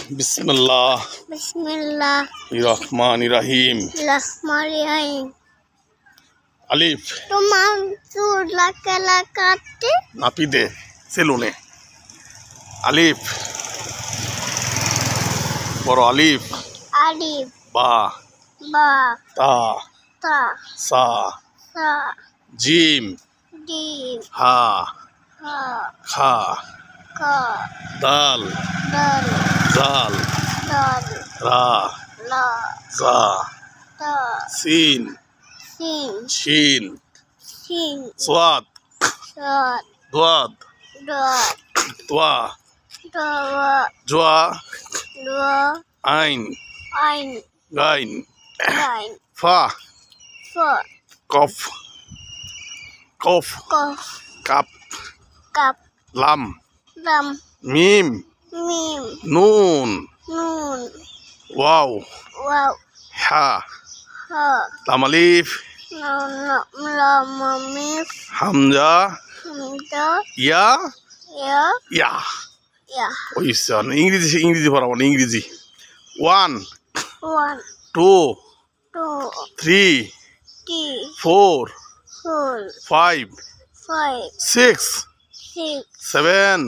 बिस्मिल्लाह बिस्मिल्लाहिर्रहमानिर्रहीम रहमानिर्रहीम। अलिफ তোমার চুল কাটতে नापी दे सेलूने अलिफ बड़ो अलिफ আলিফ बा বা ता তা सा সা जीम জিম हा হা खा কা दाल দাল जाल দাল रा লা जा তা सीन সিন शीन সিন स्वाद সাদ द्वाद দাদ त्वा দাওয়া ज्वा দোয়া आइन আইন गाइन গাইন फा ফা कफ कफ কফ कप কাপ लम লাম मीम মিম नून নুন वाव ওয়াও हा হা लाम अलिफ লাম মিম हमजा হামজা या ইয়া या ইয়া ওইসন ইংরেজি পড়াবো না ইংরেজি 1 one 2 two 3 three 4 four 5 five 6 six 7 seven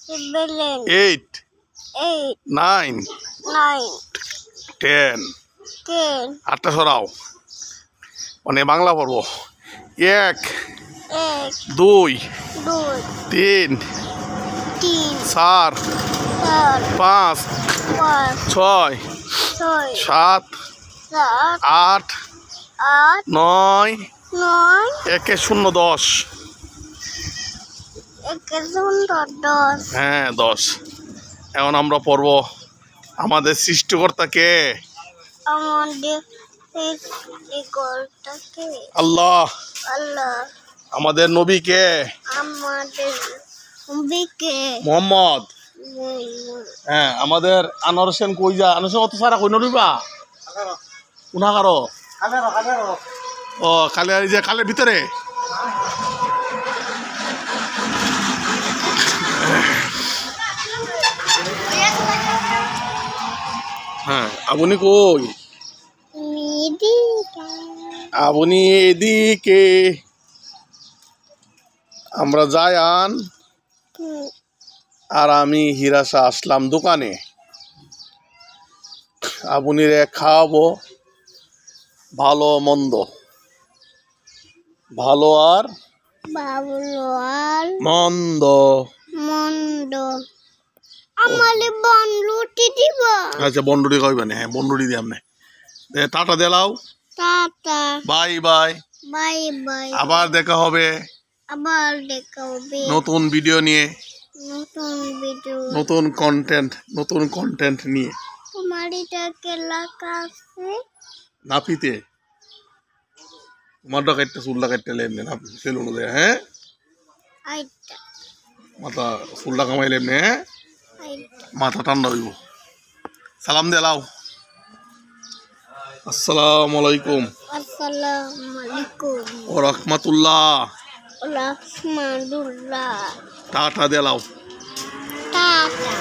8 eight 9 nine 10 ten আটটা সরাও মানে বাংলা পড়বো 1 এক 2 দুই 3 তিন 4 চার 5 পাঁচ 6 ছয় 7 সাত 8 আট 9 নয় 1 0 10 একে সুন্দর দশ হ্যাঁ 10 এখন আমরা পড়ব আমাদের সৃষ্টিকর্তা কে আমাদের সৃষ্টিকর্তাকে আল্লাহ আল্লাহ আমাদের নবী কে আমাদের নবীকে মোহাম্মদ হ্যাঁ আমাদের আনোয়ার হোসেন কই যা আনোয়ার হোসেন অত সারা কই নড়িবা কোনা কারো ও কালে আর যে কালের ভিতরে হ্যাঁ আপনি কই আপনি এদিকে আমরা যাই আন আর আমি হিরাসা আসলাম দোকানে আপনি রে খাওয়াবো ভালো মন্দ ভালো আর বাবুল আর মন্দ মন্দ আমারে বনরুটি দিব আচ্ছা বন্ডুরি খাইবেন হ্যাঁ বন্ডুরি দিয়ে আপনি টাটা দেলাও tata bye bye bye bye আবার দেখা হবে আবার দেখা হবে নতুন ভিডিও নিয়ে নতুন ভিডিও নতুন কন্টেন্ট নিয়ে তোমার এটা এলাকা আছে নাপিতে তোমারটা কাটতে চুলটা কাটতে লেমনে না সেলুন দেয় হ্যাঁ আইটা মাথা চুলটা কামাই লেমনে হ্যাঁ আইটা মাথা ঠান্ডা হইব সালাম দেলাও আসসালামু আলাইকুম আসসালামু আলাইকুম ওয়া রাহমাতুল্লাহ রাহমাতুল্লাহ টাটা দেলাও টাটা